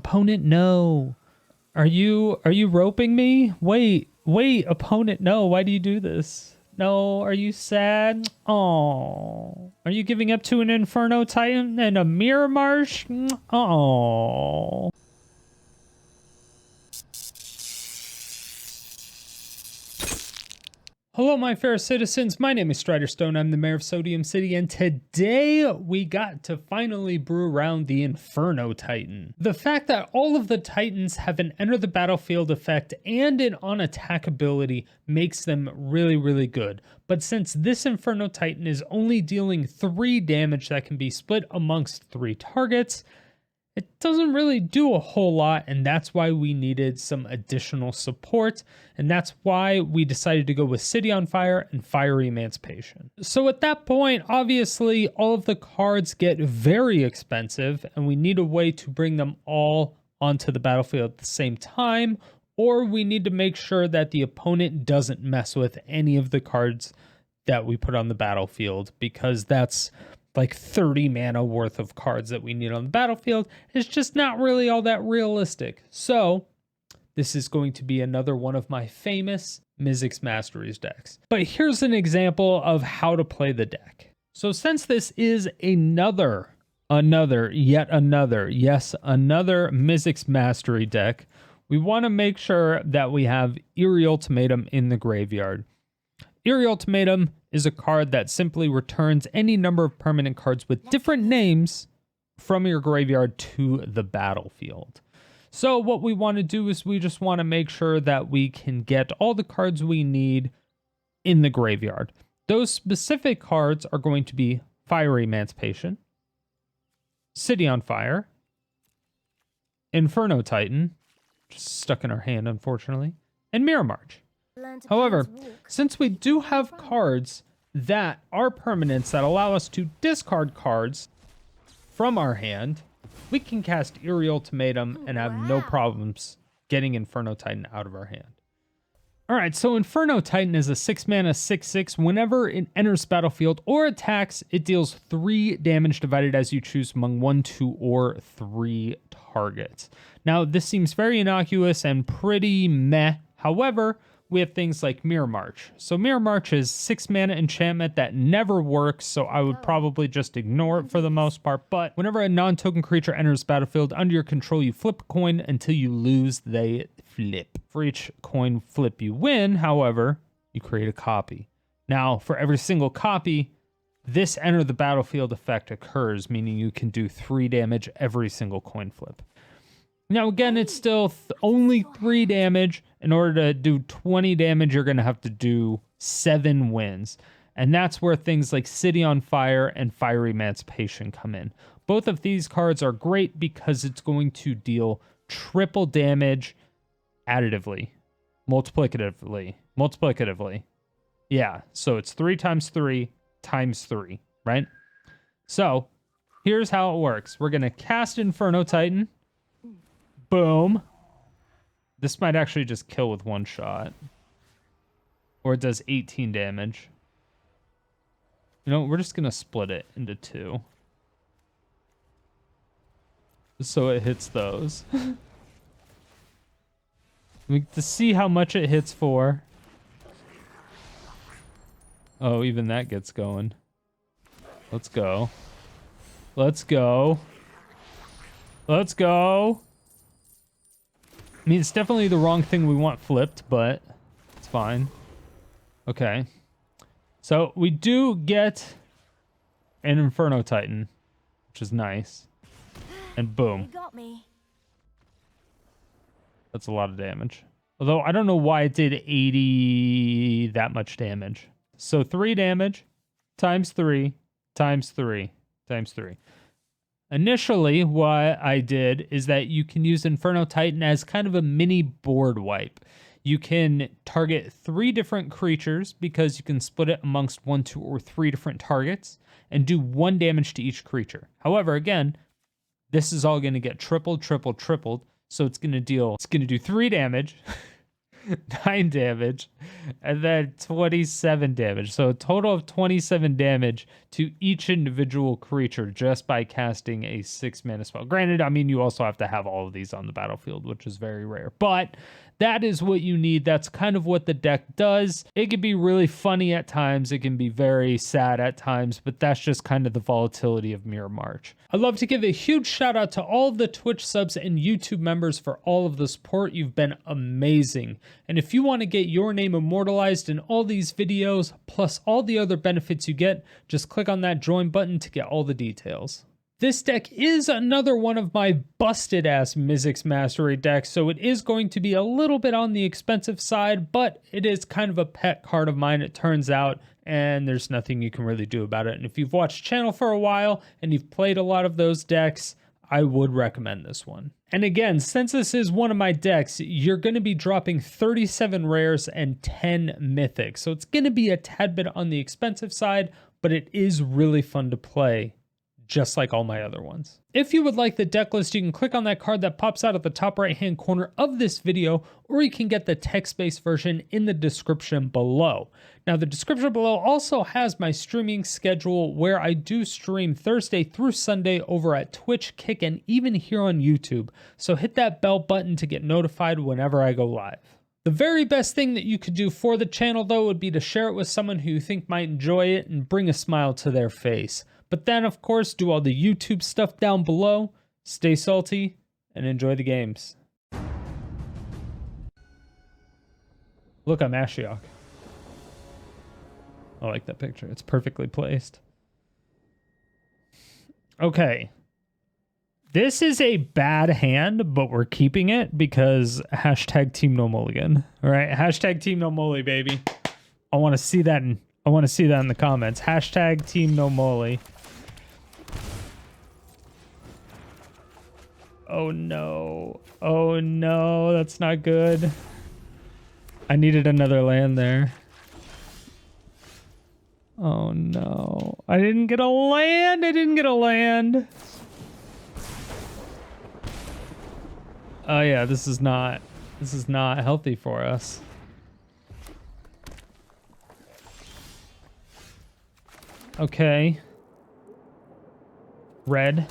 opponent, no. Are you roping me? Wait, opponent, no. Why do you do this? No, are you sad? Oh, are you giving up to an Inferno Titan and a Mirror Marsh? Oh. Hello, my fair citizens. My name is Strider Stone. I'm the mayor of Sodium City, and today we got to finally brew around the Inferno Titan. The fact that all of the Titans have an enter the battlefield effect and an on attack ability makes them really, really good. But since this Inferno Titan is only dealing 3 damage that can be split amongst 3 targets, it doesn't really do a whole lot, and that's why we needed some additional support, and that's why we decided to go with City on Fire and Fiery Emancipation. So at that point, obviously, all of the cards get very expensive, and we need a way to bring them all onto the battlefield at the same time, or we need to make sure that the opponent doesn't mess with any of the cards that we put on the battlefield, because that's like 30 mana worth of cards that we need on the battlefield. It's just not really all that realistic. So this is going to be another one of my famous Mizzix Masteries decks. But here's an example of how to play the deck. So since this is another Mizzix Mastery deck, we want to make sure that we have Eerie Ultimatum in the graveyard. Eerie Ultimatum is a card that simply returns any number of permanent cards with different names from your graveyard to the battlefield. So what we want to do is we just want to make sure that we can get all the cards we need in the graveyard. Those specific cards are going to be Fiery Emancipation, City on Fire, Inferno Titan, just stuck in our hand unfortunately, and Mirror March. However, since we do have cards that are permanents that allow us to discard cards from our hand, we can cast Eerie Ultimatum and have no problems getting Inferno Titan out of our hand. Alright, so Inferno Titan is a 6 mana 6/6. Whenever it enters battlefield or attacks, it deals 3 damage divided as you choose among 1, 2, or 3 targets. Now, this seems very innocuous and pretty meh. However, we have things like Mirror March. So Mirror March is 6 mana enchantment that never works, so I would probably just ignore it for the most part. But whenever a non-token creature enters battlefield under your control, you flip a coin until you lose, they flip. For each coin flip you win, however, you create a copy. Now, for every single copy, this enter the battlefield effect occurs, meaning you can do 3 damage every single coin flip. Now, again, it's still only 3 damage. In order to do 20 damage, you're going to have to do 7 wins. And that's where things like City on Fire and Fiery Emancipation come in. Both of these cards are great because it's going to deal triple damage additively, multiplicatively. Yeah, so it's 3 times 3 times 3, right? So here's how it works. We're going to cast Inferno Titan. Boom. This might actually just kill with 1 shot. Or it does 18 damage. You know, we're just going to split it into 2. So it hits those. To see how much it hits for. Oh, even that gets going. Let's go. Let's go. Let's go. I mean, it's definitely the wrong thing we want flipped, but it's fine. Okay. So we do get an Inferno Titan, which is nice. And boom. That's a lot of damage. Although I don't know why it did 80 that much damage. So 3 damage times 3 times 3 times 3. Initially, what I did is that you can use Inferno Titan as kind of a mini board wipe. You can target 3 different creatures because you can split it amongst 1, 2, or 3 different targets and do 1 damage to each creature. However, again, this is all going to get tripled. So it's going to do 3 damage 9 damage, and then 27 damage. So a total of 27 damage to each individual creature just by casting a 6-mana spell. Granted, I mean, you also have to have all of these on the battlefield, which is very rare. But that is what you need. That's kind of what the deck does. It can be really funny at times. It can be very sad at times, but that's just kind of the volatility of Mirror March. I'd love to give a huge shout out to all of the Twitch subs and YouTube members for all of the support. You've been amazing. And if you want to get your name immortalized in all these videos, plus all the other benefits you get, just click on that join button to get all the details. This deck is another one of my busted ass Mizzix Mastery decks, so it is going to be a little bit on the expensive side, but it is kind of a pet card of mine, it turns out, and there's nothing you can really do about it. And if you've watched channel for a while and you've played a lot of those decks, I would recommend this one. And again, since this is one of my decks, you're going to be dropping 37 rares and 10 mythics, so it's going to be a tad bit on the expensive side, but it is really fun to play, just like all my other ones. If you would like the deck list, you can click on that card that pops out at the top right hand corner of this video, or you can get the text-based version in the description below. Now, the description below also has my streaming schedule, where I do stream Thursday through Sunday over at Twitch, Kick, and even here on YouTube. So hit that bell button to get notified whenever I go live. The very best thing that you could do for the channel, though, would be to share it with someone who you think might enjoy it and bring a smile to their face. But then, of course, do all the YouTube stuff down below, stay salty, and enjoy the games. Look, I'm Ashiok. I like that picture. It's perfectly placed. Okay. This is a bad hand, but we're keeping it because hashtag Team No Mulligan. All right, hashtag Team No Mully, baby. I want to see that in the comments. Hashtag Team No Mully. Oh no. Oh no, that's not good. I needed another land there. Oh no. I didn't get a land. Oh yeah, this is not healthy for us. Okay. Red.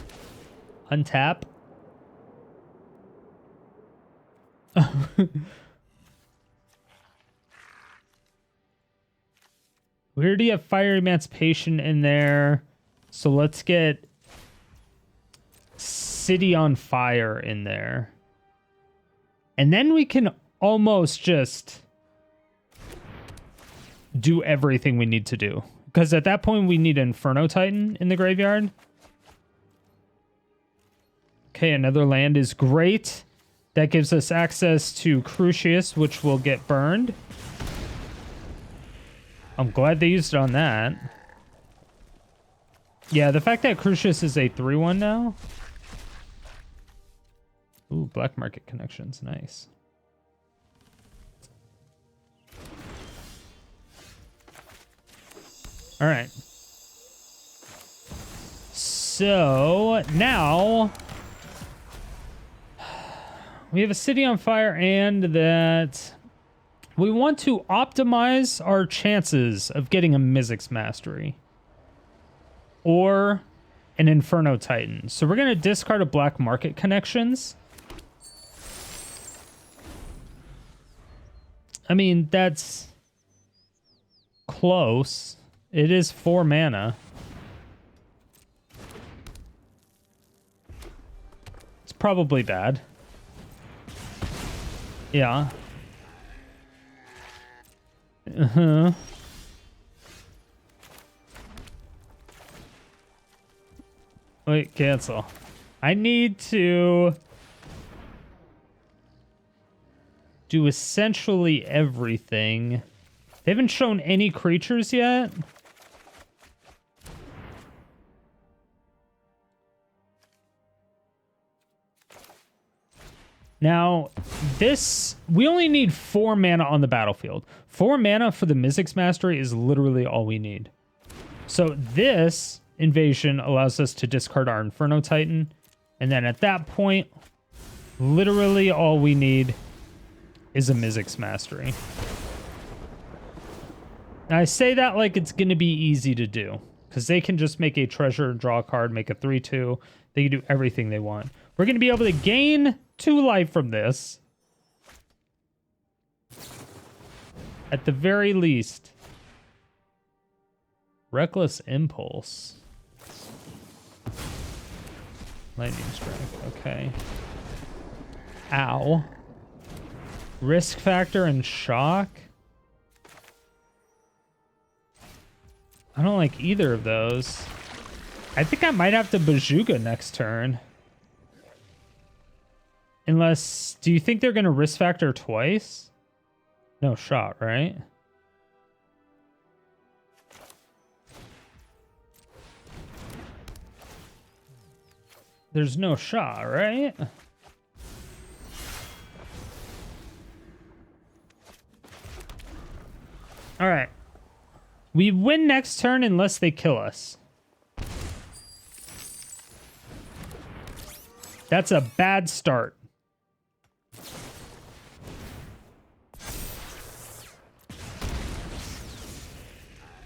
Untap. We already have Fiery Emancipation in there, so let's get City on Fire in there. And then we can almost just do everything we need to do. Because at that point, we need Inferno Titan in the graveyard. Okay, another land is great. That gives us access to Crucias, which will get burned. I'm glad they used it on that. Yeah, the fact that Crucias is a 3/1 now. Ooh, black market connections. Nice. All right. So now we have a City on Fire, and that we want to optimize our chances of getting a Mizzix Mastery or an Inferno Titan. So we're going to discard a black market connections. I mean, that's close. It is 4 mana. It's probably bad. Yeah. Uh-huh. Wait, cancel. I need to do essentially everything. They haven't shown any creatures yet. Now, this, we only need 4 mana on the battlefield. 4 mana for the Mizzix Mastery is literally all we need. So this invasion allows us to discard our Inferno Titan. And then at that point, literally all we need is a Mizzix Mastery. Now, I say that like it's going to be easy to do, because they can just make a treasure, draw a card, make a 3/2. They can do everything they want. We're going to be able to gain 2 life from this. At the very least. Reckless Impulse. Lightning Strike, okay. Ow. Risk Factor and Shock? I don't like either of those. I think I might have to Bojuka next turn. Unless, do you think they're going to Risk Factor twice? No shot, right? There's no shot, right? All right. We win next turn unless they kill us. That's a bad start.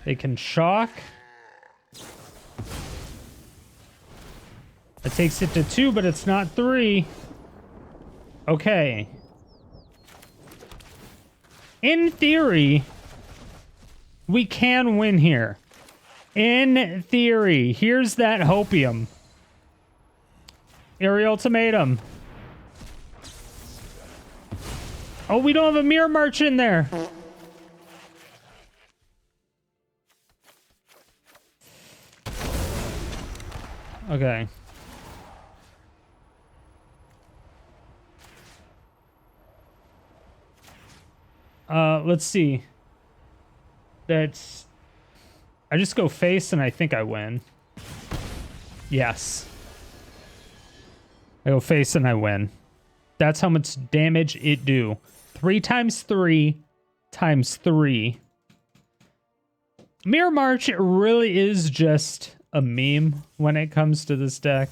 They can shock. It takes it to 2, but it's not 3. Okay. In theory, we can win here. In theory. Here's that hopium. Eerie Ultimatum. Oh, we don't have a Mirror March in there. Okay. Let's see. That's... I just go face and I think I win. Yes. I go face and I win. That's how much damage it do. 3 times 3 times 3. Mirror March really is just a meme when it comes to this deck.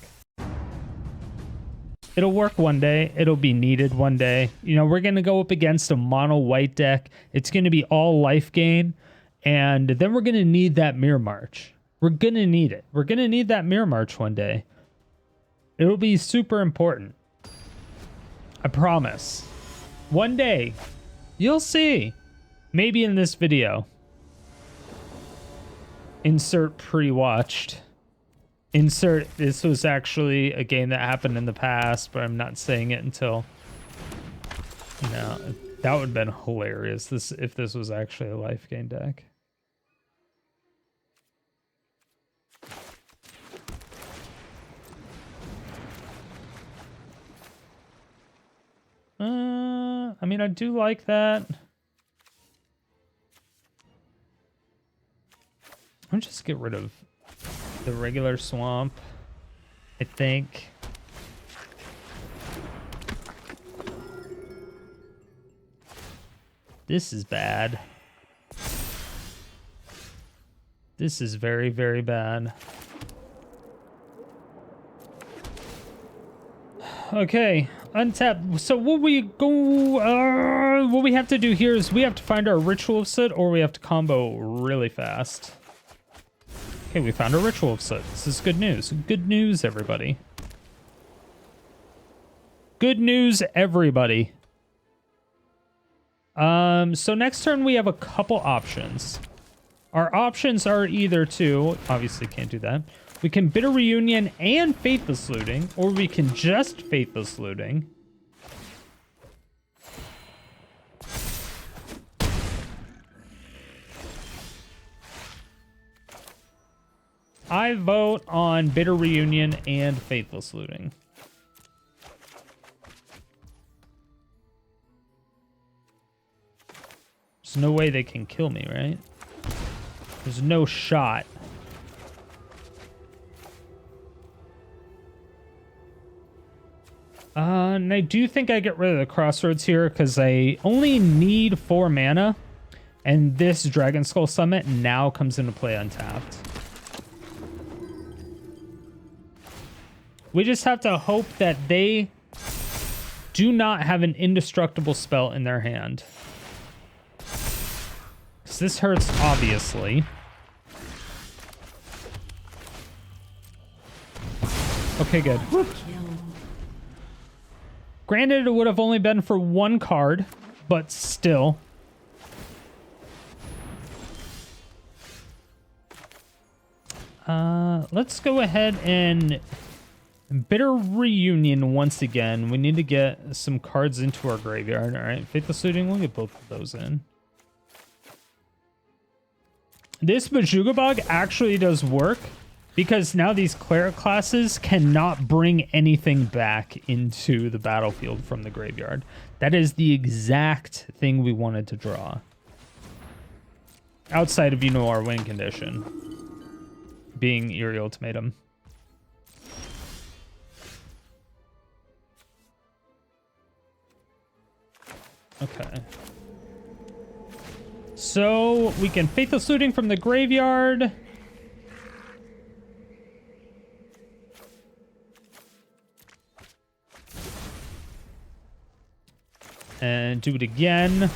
It'll work one day. It'll be needed one day. You know, we're going to go up against a mono white deck. It's going to be all life gain. And then we're going to need that Mirror March. We're going to need it. We're going to need that Mirror March one day. It'll be super important. I promise. One day, you'll see. Maybe in this video. Insert pre-watched. Insert, this was actually a game that happened in the past, but I'm not saying it until... No, that would have been hilarious if this was actually a life gain deck. I mean, I do like that. I'll just get rid of the regular swamp, I think. This is bad. This is very, very bad. Okay, untap. So what we have to do here is we have to find our Ritual of Soot, or we have to combo really fast. Okay, we found a Ritual of Soot. This is good news. Good news, everybody. Good news, everybody. So next turn we have a couple options. Our options are either to, obviously can't do that. We can Bitter Reunion and Faithless Looting, or we can just Faithless Looting. I vote on Bitter Reunion and Faithless Looting. There's no way they can kill me, right? There's no shot. And I do think I get rid of the Crossroads here because I only need 4 mana. And this Dragonskull Summit now comes into play untapped. We just have to hope that they do not have an indestructible spell in their hand. So this hurts, obviously. Okay, good. Whoop. Granted, it would have only been for one card, but still. Let's go ahead and Bitter Reunion once again. We need to get some cards into our graveyard. All right, Faithless Looting, we'll get both of those in. This Bojuka Bog actually does work because now these cleric classes cannot bring anything back into the battlefield from the graveyard. That is the exact thing we wanted to draw. Outside of, our win condition being Eerie Ultimatum. Okay. So we can Faithless Looting from the graveyard. And do it again.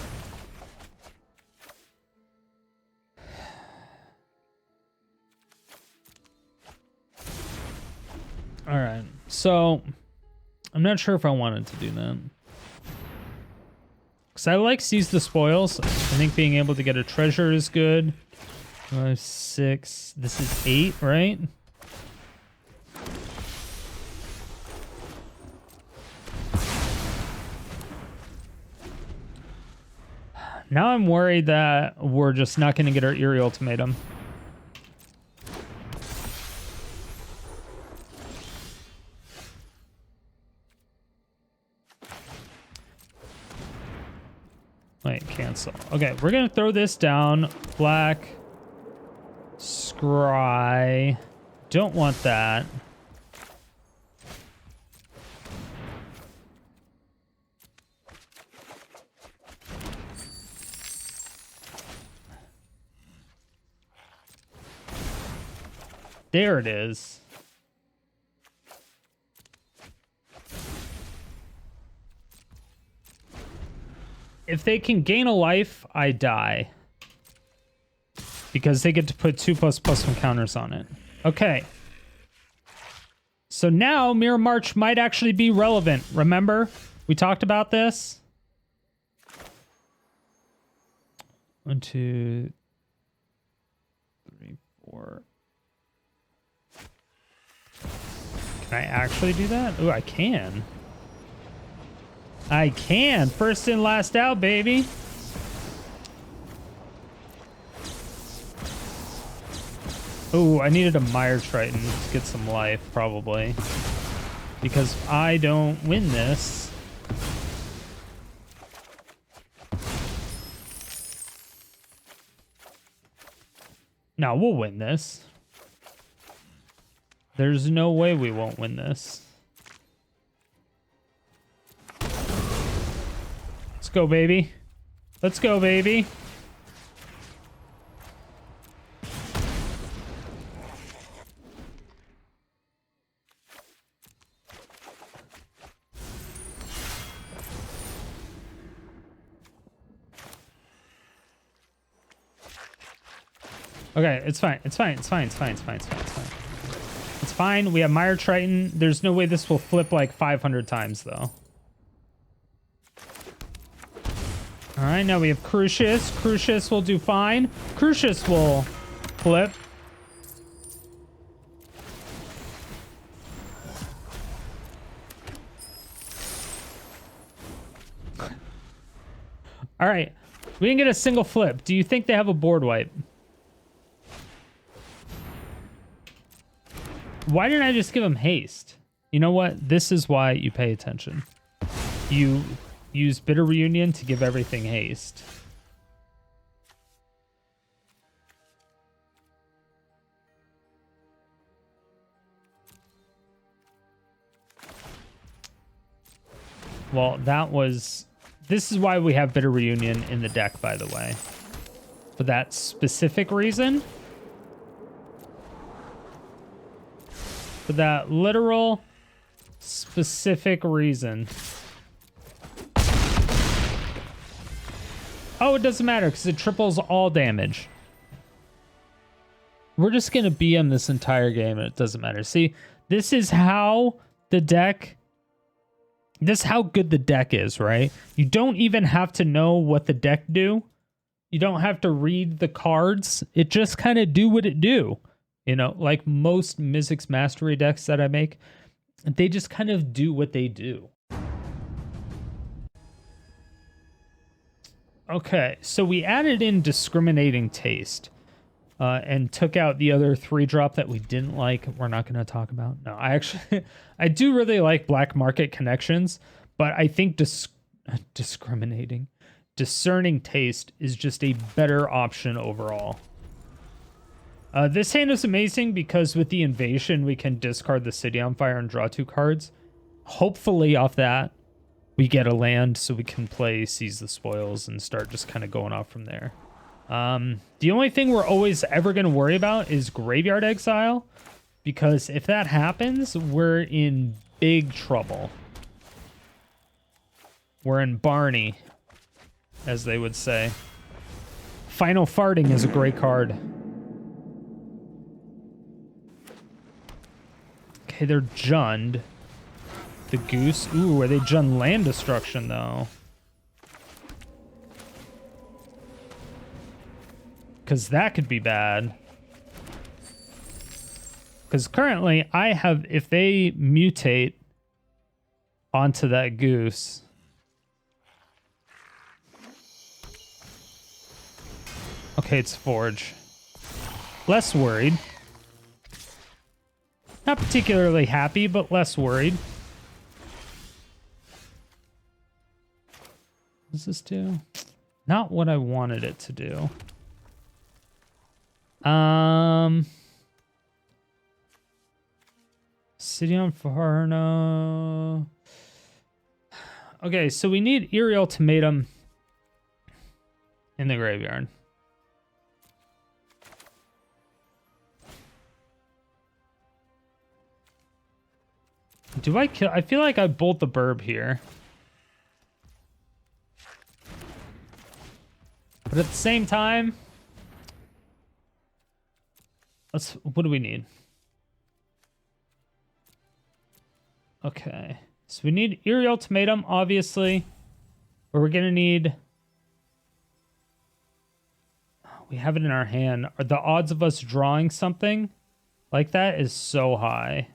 All right. So I'm not sure if I wanted to do that. Because I like Seize the Spoils. I think being able to get a treasure is good. 5, 6. This is 8, right? Now I'm worried that we're just not going to get our Eerie Ultimatum. Wait, cancel. Okay, we're going to throw this down. Black. Scry. Don't want that. There it is. If they can gain a life, I die. Because they get to put 2++1 counters on it. Okay. So now Mirror March might actually be relevant. Remember? We talked about this. 1, 2, 3, 4. Can I actually do that? Oh, I can. I can. First in, last out, baby. Oh, I needed a Mire Triton to get some life, probably. Because if I don't win this... No, we'll win this. There's no way we won't win this. Let's go, baby. Let's go, baby. Okay, it's fine. It's fine. It's fine. It's fine. It's fine. It's fine. It's fine. It's fine. We have Mire Triton. There's no way this will flip like 500 times, though. All right, now we have Crucias. Crucias will do fine. Crucias will flip. All right, we didn't get a single flip. Do you think they have a board wipe? Why didn't I just give them haste? You know what? This is why you pay attention. You use Bitter Reunion to give everything haste. Well, that was... This is why we have Bitter Reunion in the deck, by the way. For that specific reason. For that literal, specific reason. Oh, it doesn't matter because it triples all damage. We're just going to BM this entire game and it doesn't matter. See, this is how the deck... This is how good the deck is, right? You don't even have to know what the deck do. You don't have to read the cards. It just kind of do what it do. You know, like most Mizzix Mastery decks that I make, they just kind of do what they do. Okay, so we added in Discriminating Taste and took out the other 3-drop that we didn't like. We're not going to talk about. No, I actually, I do really like Black Market Connections, but I think Discerning Taste is just a better option overall. This hand is amazing because with the Invasion, we can discard the City on Fire and draw 2 cards. Hopefully off that, we get a land so we can play Seize the Spoils and start just kind of going off from there. The only thing we're always ever going to worry about is Graveyard Exile, because if that happens, we're in big trouble. We're in Barney, as they would say. Final Farting is a great card. Okay, they're Jund. The Goose. Ooh, are they Jund Land Destruction, though? Because that could be bad. Because currently, I have... If they mutate onto that Goose... Okay, it's Forge. Less worried. Not particularly happy, but less worried. What does this do? Not what I wanted it to do. City on Inferno. Okay, so we need Eerie Ultimatum in the graveyard. Do I kill? I feel like I bolt the Burb here. But at the same time, what do we need? Okay. So we need Eerie Ultimatum, obviously. But we're going to need... We have it in our hand. The odds of us drawing something like that is so high.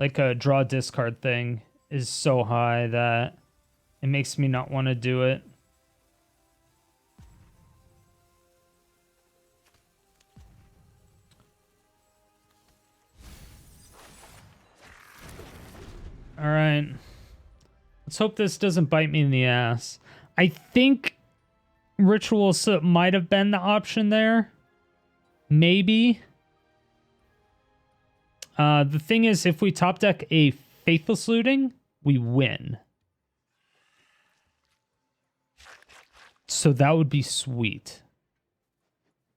Like a draw discard thing is so high that it makes me not want to do it. All right. Let's hope this doesn't bite me in the ass. I think Ritual of Soot might have been the option there. Maybe. The thing is, if we top deck a Faithless Looting, we win. So that would be sweet.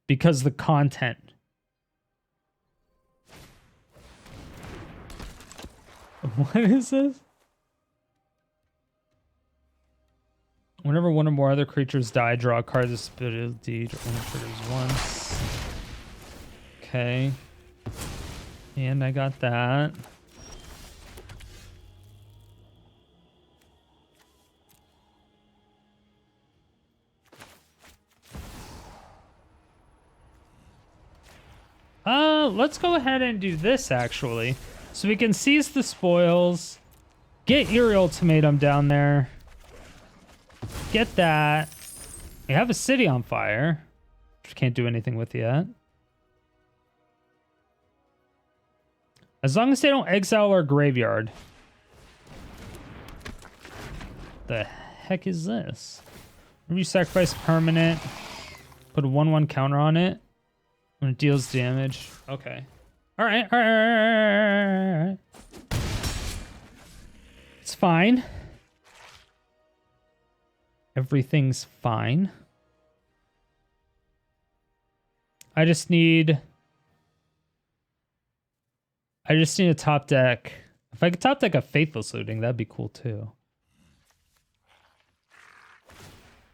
Because the content. What is this? Whenever one or more other creatures die, draw a card. This ability to only triggers once. Okay. And I got that. Let's go ahead and do this, actually. So we can seize the spoils, get Eerie Ultimatum down there, get that. We have a City on Fire, which can't do anything with yet. As long as they don't exile our graveyard. The heck is this? When you sacrifice permanent, put a 1/1 counter on it when it deals damage. Okay. All right. It's fine. Everything's fine. I just need a top deck. If I could top deck a Faithless Looting, that'd be cool too.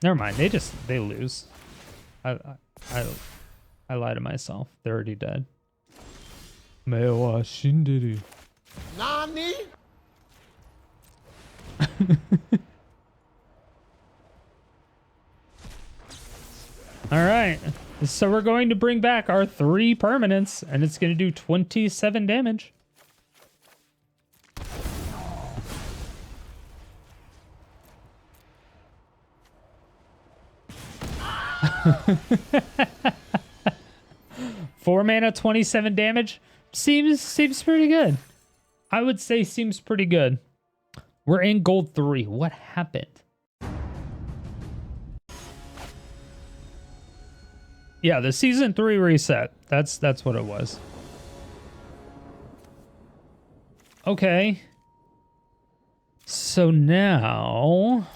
Never mind. They lose. I lie to myself. They're already dead. Mei wa shinderu. Nani? All right. So we're going to bring back our 3 permanents, and it's going to do 27 damage. Four mana, 27 damage. Seems pretty good. I would say seems pretty good. We're in gold 3. What happened? Yeah, the season 3 reset. That's what it was. Okay. So now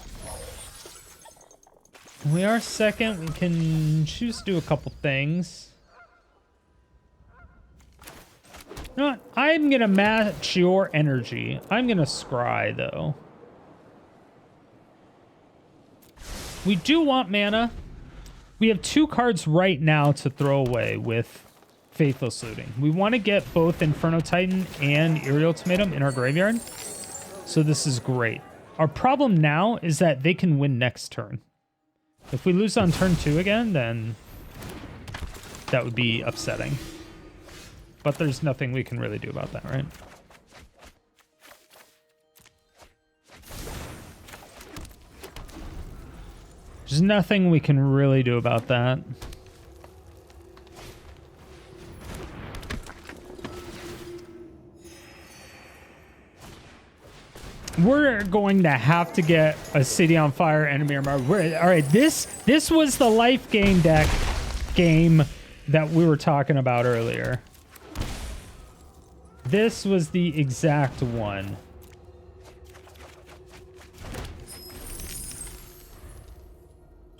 we are second. We can choose to do a couple things. You know what? I'm gonna match your energy. I'm gonna scry though. We do want mana. We have 2 cards right now to throw away with Faithless Looting. We want to get both Inferno Titan and Eerie Ultimatum in our graveyard. So this is great. Our problem now is that they can win next turn. If we lose on turn 2 again, then that would be upsetting. But there's nothing we can really do about that, right? There's nothing we can really do about that. We're going to have to get a City on Fire, Enemy Armor. All right, this was the life gain deck game that we were talking about earlier. This was the exact one.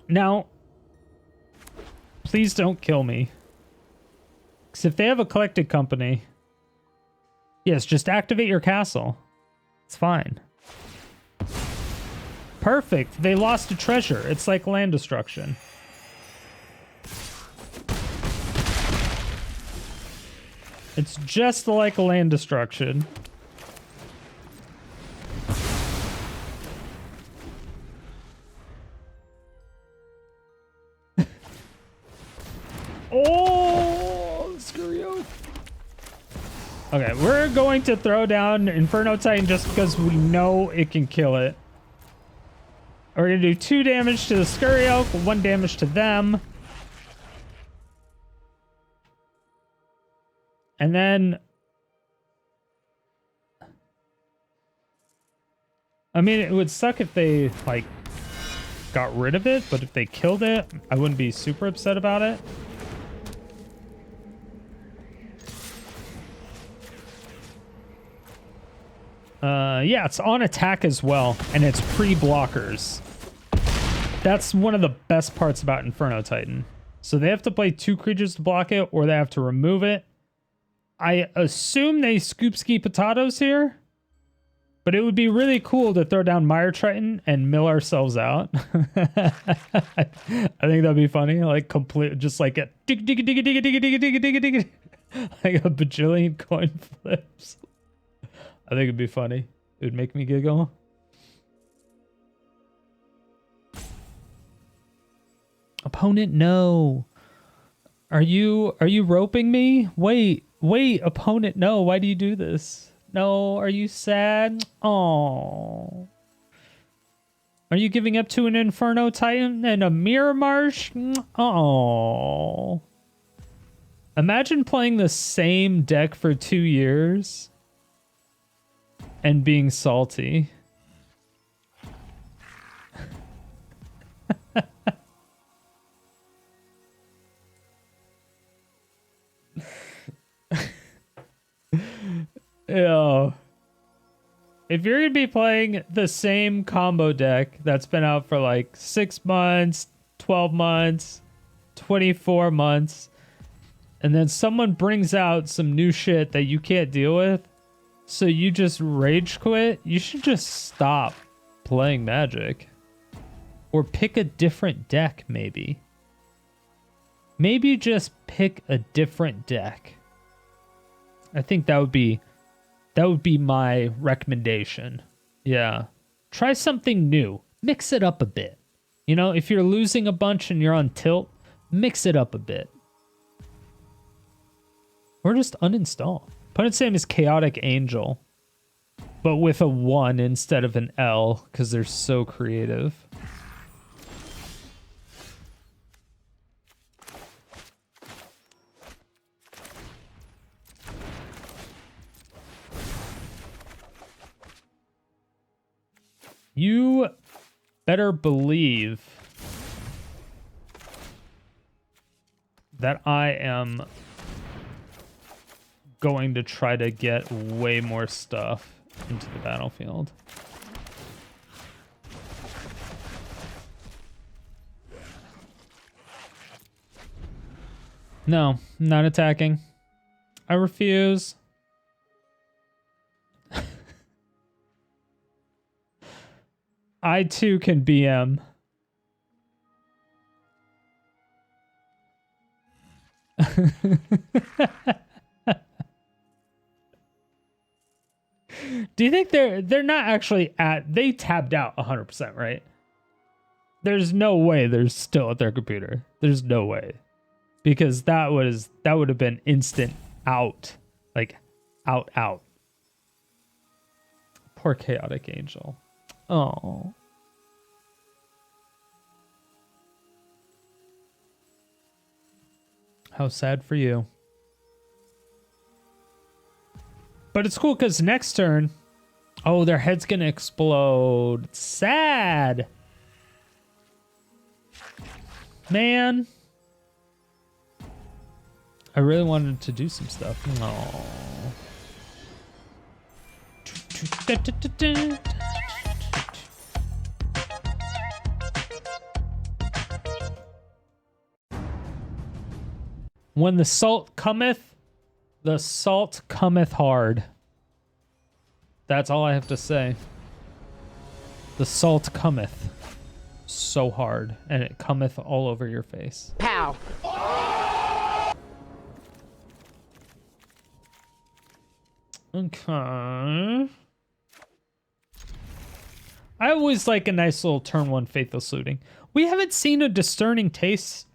Now, please don't kill me. Because if they have a collected company, yes, just activate your castle. It's fine. Perfect. They lost a treasure. It's like land destruction. It's just like land destruction. Oh, Scurio. Okay, we're going to throw down Inferno Titan just because we know it can kill it. We're going to do 2 damage to the Scurio, 1 damage to them. And then... I mean, it would suck if they, like, got rid of it, but if they killed it, I wouldn't be super upset about it. Yeah, it's on attack as well, and it's pre-blockers. That's one of the best parts about Inferno Titan. So they have to play 2 creatures to block it, or they have to remove it. I assume they scoop ski potatoes here, but it would be really cool to throw down Mire Triton and mill ourselves out. I think that'd be funny, like complete, just like a dig, dig, dig, dig, dig, dig, dig, dig, dig, like a bajillion coin flips. I think it'd be funny. It would make me giggle. Opponent, no. Are you roping me? Wait, opponent, no. Why do you do this? No, are you sad? Oh. Are you giving up to an Inferno Titan and a Mirror Marsh? Oh. Imagine playing the same deck for 2 years and being salty. Ew. If you're gonna be playing the same combo deck that's been out for like 6 months, 12 months, 24 months, and then someone brings out some new shit that you can't deal with, so you just rage quit, you should just stop playing Magic. Or pick a different deck, maybe. Maybe just pick a different deck. I think that would be my recommendation. Yeah. Try something new. Mix it up a bit. You know, if you're losing a bunch and you're on tilt, mix it up a bit. Or just uninstall. Opponent's name is Chaotic Angel, but with a 1 instead of an L, because they're so creative. You better believe that I am going to try to get way more stuff into the battlefield. No, not attacking. I refuse. I too can BM. Do you think they're not actually they tabbed out 100%, right? There's no way they're still at their computer. There's no way. Because that would have been instant out. Like out. Poor Chaotic Angel. Oh. How sad for you. But it's cool because next turn, oh, their head's gonna explode. Sad. Man. I really wanted to do some stuff. Oh. When the salt cometh hard. That's all I have to say. The salt cometh so hard, and it cometh all over your face. Pow! Okay. I always like a nice little turn 1 Faithless Looting. We haven't seen a Discerning Taste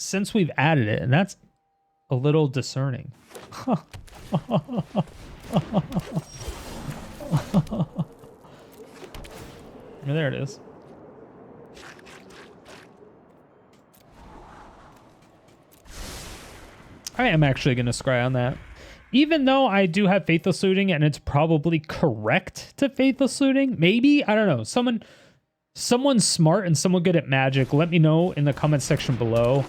since we've added it, and that's a little discerning. There it is. I am actually going to scry on that. Even though I do have Faithless Looting and it's probably correct to Faithless Looting, maybe, I don't know, someone smart and someone good at Magic, let me know in the comment section below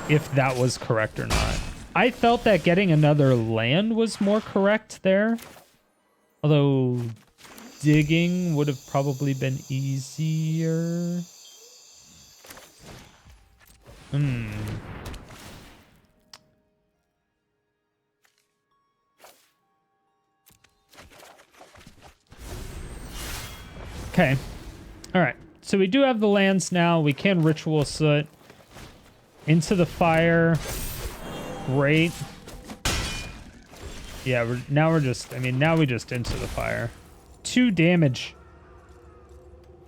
if that was correct or not. I felt that getting another land was more correct there. Although digging would have probably been easier. Okay. All right. So we do have the lands now. We can Ritual of Soot. Into the fire. Great. Yeah, now we just into the fire. 2 damage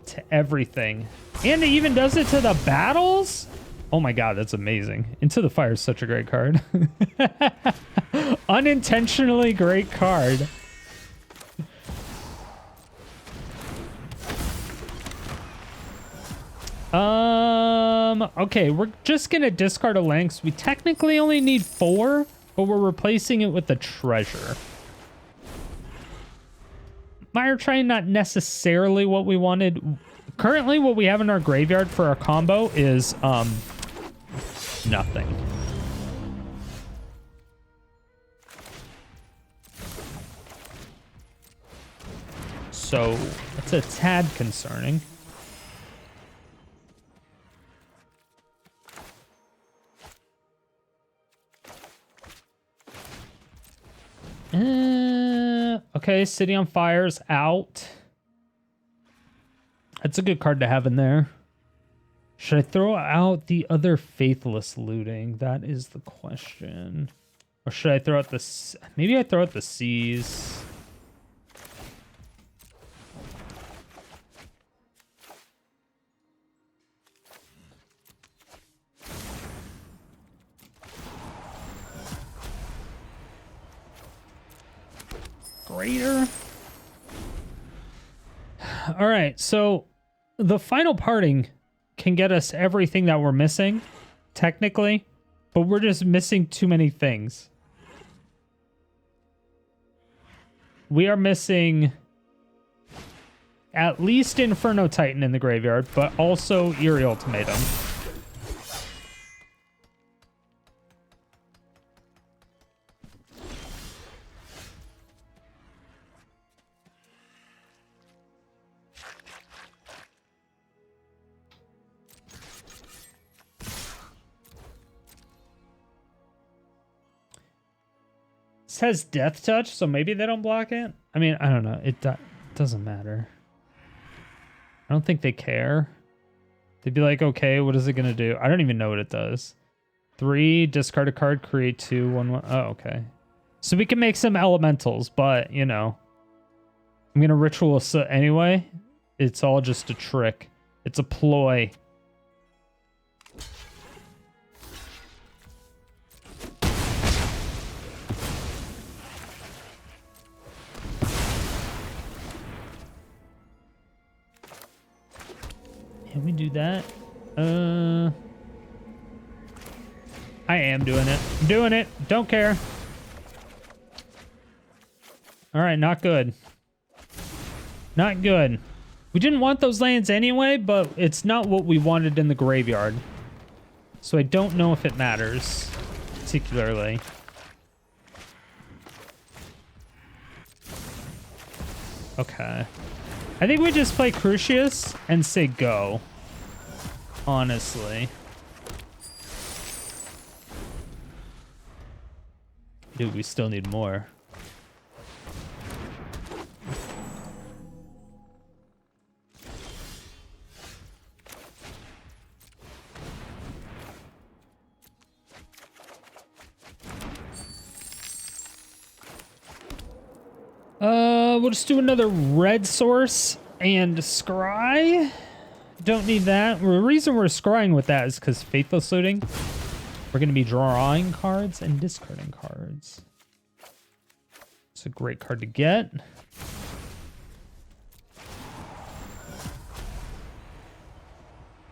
to everything. And it even does it to the battles? Oh my god, that's amazing. Into the Fire is such a great card. Unintentionally great card. Okay, we're just gonna discard a Lynx. We technically only need 4, but we're replacing it with a treasure. Mire Triton, not necessarily what we wanted. Currently, what we have in our graveyard for our combo is, nothing. So, that's a tad concerning. Okay, City on Fire's out. That's a good card to have in there. Should I throw out the other Faithless Looting? That is the question. Or should I throw out the... Maybe I throw out the Seas. Greater. All right, so the final parting can get us everything that we're missing, technically, but we're just missing too many things. We are missing at least Inferno Titan in the graveyard, but also Eerie Ultimatum. It says Death Touch, so maybe they don't block it. I mean, I don't know. It doesn't matter. I don't think they care. They'd be like, okay, what is it going to do? I don't even know what it does. 3, discard a card, create 2, 1. Oh, okay. So we can make some elementals, but, you know, I'm going to Ritual of Soot anyway. It's all just a trick. It's a ploy. Can we do that? I am doing it. I'm doing it. Don't care. All right, not good. Not good. We didn't want those lands anyway, but it's not what we wanted in the graveyard. So I don't know if it matters, particularly. Okay. I think we just play Crucias and say go. Honestly. Dude, we still need more. We'll just do another red source and scry. Don't need that. The reason we're scrying with that is because Faithless Looting. We're going to be drawing cards and discarding cards. It's a great card to get.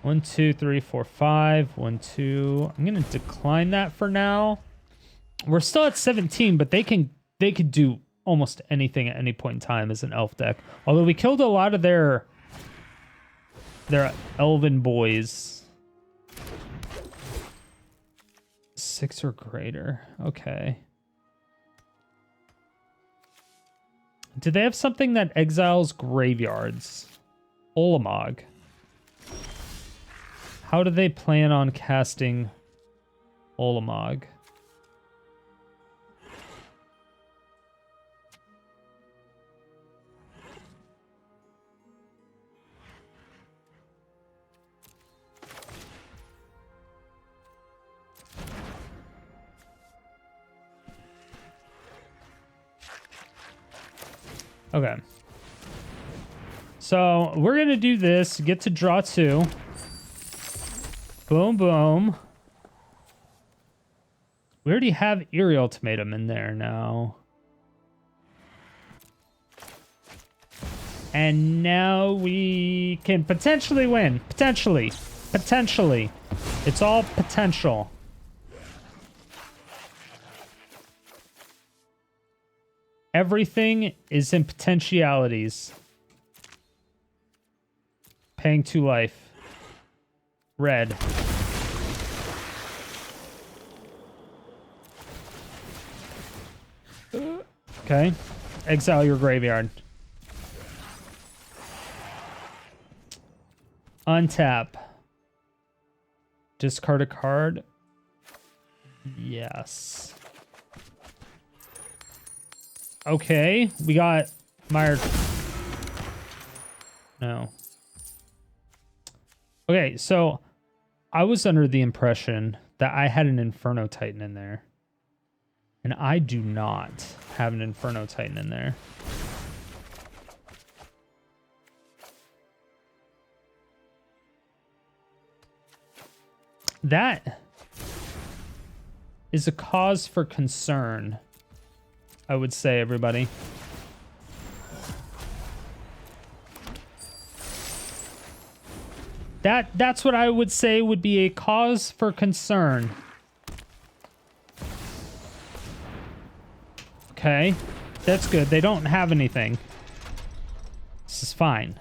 One, two, three, four, five. 1, 2. I'm going to decline that for now. We're still at 17, but they could do almost anything at any point in time as an elf deck. Although we killed a lot of their elven boys. 6 or greater. Okay. Do they have something that exiles graveyards? Olamog. How do they plan on casting Olamog? Okay. So we're going to do this, get to draw 2. Boom, boom. We already have Eerie Ultimatum in there now. And now we can potentially win. Potentially. Potentially. It's all potential. Everything is in potentialities. Paying 2 life. Red. Okay. Exile your graveyard. Untap. Discard a card. Yes. Okay, we got Mire. No. Okay, so I was under the impression that I had an Inferno Titan in there. And I do not have an Inferno Titan in there. That is a cause for concern, I would say, everybody. That's what I would say would be a cause for concern. Okay, that's good. They don't have anything. This is fine.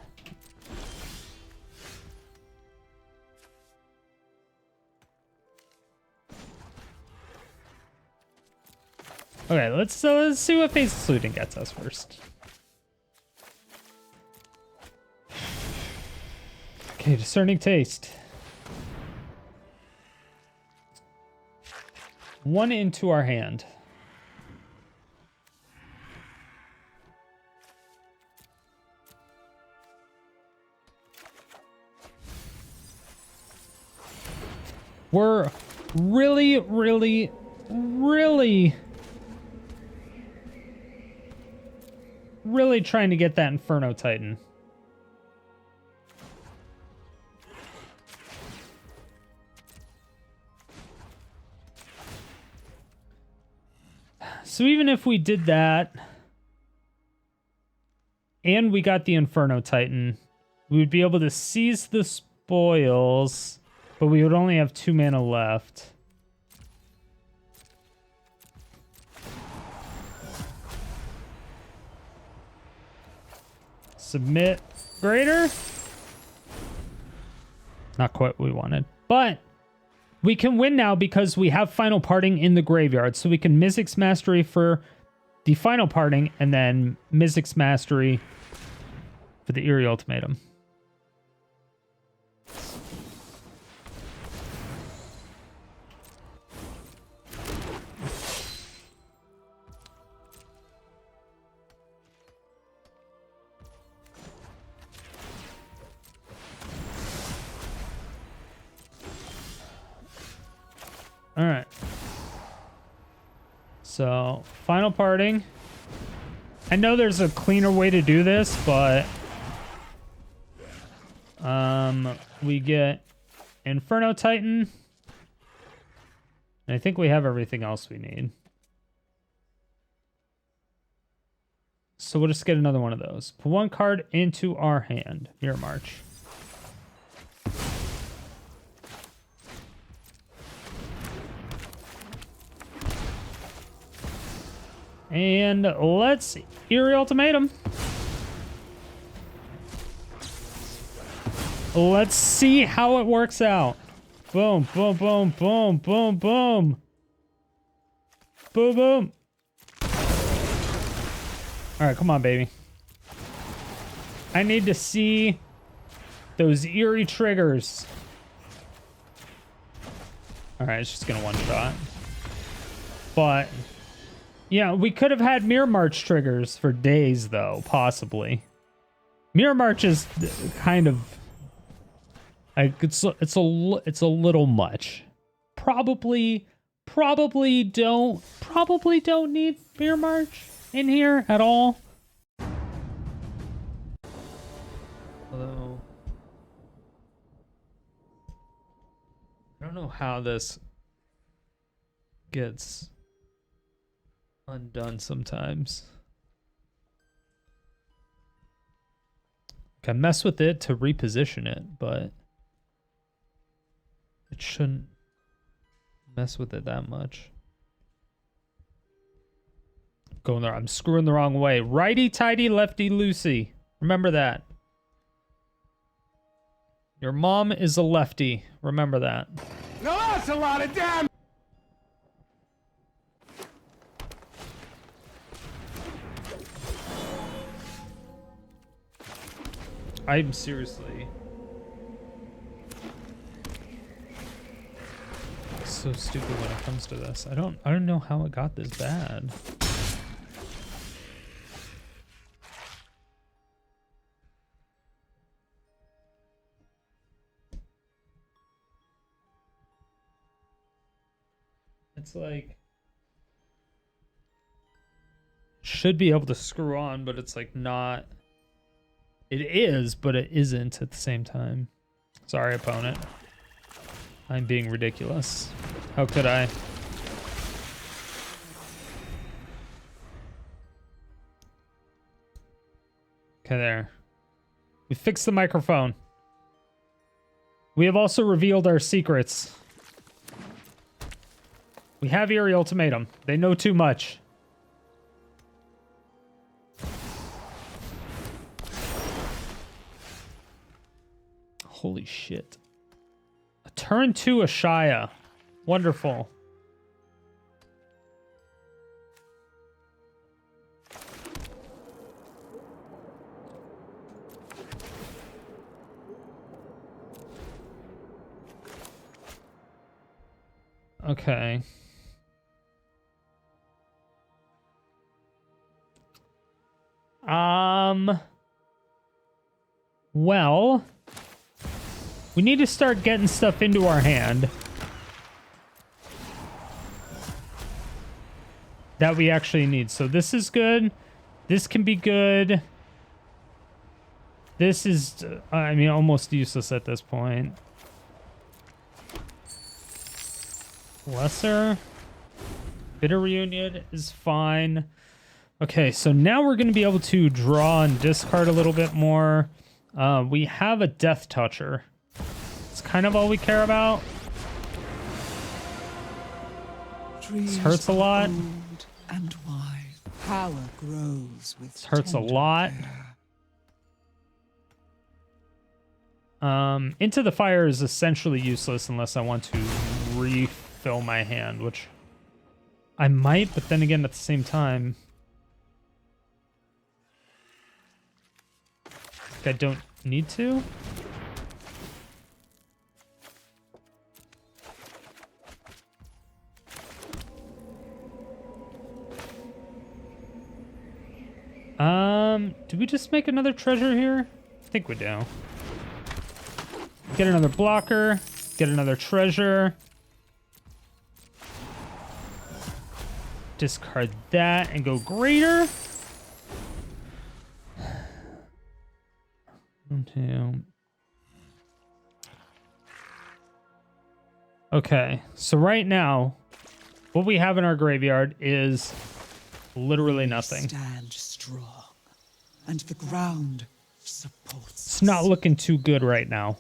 Okay, let's see what Faithless Looting gets us first. Okay, Discerning Taste. 1 into our hand. We're really trying to get that Inferno Titan. So even if we did that and we got the Inferno Titan, we would be able to seize the spoils, but we would only have 2 mana left. Submit greater. Not quite what we wanted, but we can win now because we have Final Parting in the graveyard. So we can Mizzix Mastery for the Final Parting and then Mizzix Mastery for the Eerie Ultimatum. All right. So, Final Parting. I know there's a cleaner way to do this, but we get Inferno Titan. And I think we have everything else we need. So we'll just get another one of those. Put 1 card into our hand. Mirror March. And let's Eerie Ultimatum. Let's see how it works out. Boom, boom, boom, boom, boom, boom. Boom, boom. All right, come on, baby. I need to see those eerie triggers. All right, it's just gonna one-shot. But yeah, we could have had Mirror March triggers for days, though, possibly. Mirror March is kind of like it's a little much. Probably don't need Mirror March in here at all. Although I don't know how this gets undone sometimes. Can mess with it to reposition it, but it shouldn't mess with it that much. Going there, I'm screwing the wrong way. Righty tighty, lefty loosey. Remember that. Your mom is a lefty. Remember that. No, that's a lot of damage. I'm seriously so stupid when it comes to this. I don't know how it got this bad. It's like should be able to screw on, but it's like not. It is, but it isn't at the same time. Sorry, opponent. I'm being ridiculous. How could I? Okay, there. We fixed the microphone. We have also revealed our secrets. We have Eerie Ultimatum. They know too much. Holy shit. A turn 2 Ashaya. Wonderful. Okay. Well, we need to start getting stuff into our hand that we actually need. So this is good. This can be good. This is, I mean, almost useless at this point. Lesser. Bitter Reunion is fine. Okay, so now we're going to be able to draw and discard a little bit more. We have a Death Toucher. It's kind of all we care about. This hurts a lot. And wise. Power grows with this hurts a lot. Into the Fire is essentially useless unless I want to refill my hand, which I might, but then again at the same time, I don't need to. Do we just make another treasure here? I think we do. Get another blocker, get another treasure. Discard that and go greater. 1, 2. Okay, so right now, what we have in our graveyard is literally nothing. Stand strong, and the ground supports. It's not looking too good right now.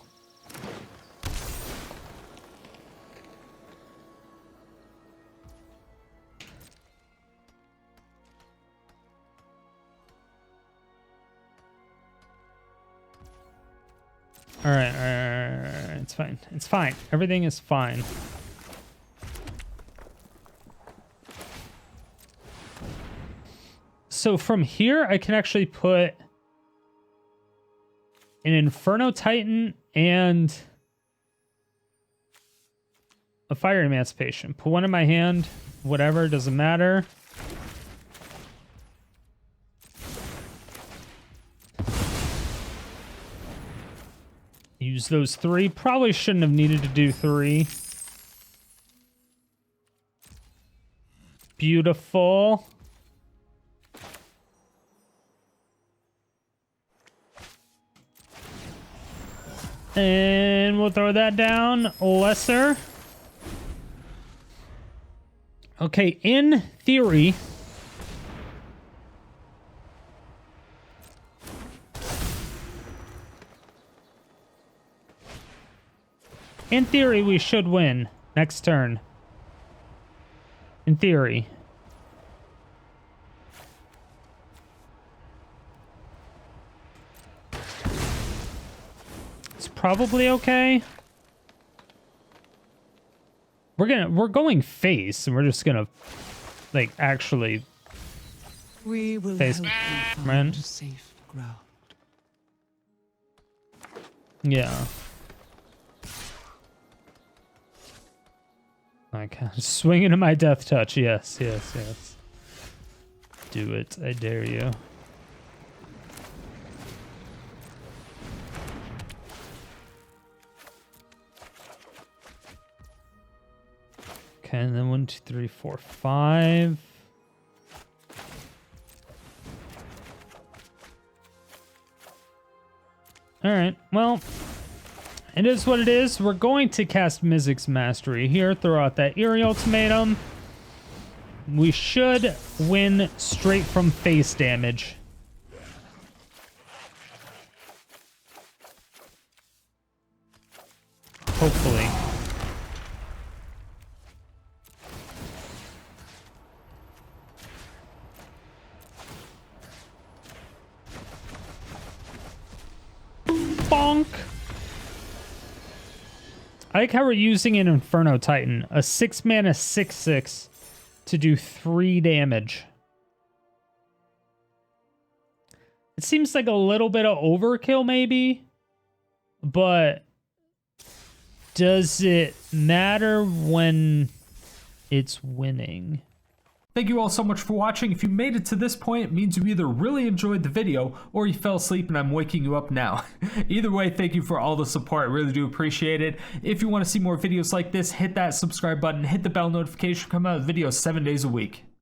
All right, it's fine. It's fine. Everything is fine. So from here, I can actually put an Inferno Titan and a Fiery Emancipation. Put one in my hand. Whatever, doesn't matter. Use those 3. Probably shouldn't have needed to do 3. Beautiful. And we'll throw that down. Lesser. Okay, in theory, we should win next turn. In theory. It's probably okay. We're going face, and we're just gonna like actually we will face help man. Safe ground. Yeah. Okay. Swing into my Death Touch. Yes, yes, yes. Do it. I dare you. Okay, and then 1, 2, 3, 4, 5. All right, well, it is what it is. We're going to cast Mizzix Mastery here, throw out that Eerie Ultimatum. We should win straight from face damage. Hopefully. Bonk! I like how we're using an Inferno Titan, a 6-mana 6/6 to do 3 damage. It seems like a little bit of overkill maybe, but does it matter when it's winning? Thank you all so much for watching. If you made it to this point, it means you either really enjoyed the video or you fell asleep and I'm waking you up now. Either way, thank you for all the support. I really do appreciate it. If you want to see more videos like this, hit that subscribe button, hit the bell notification, come out with videos 7 days a week.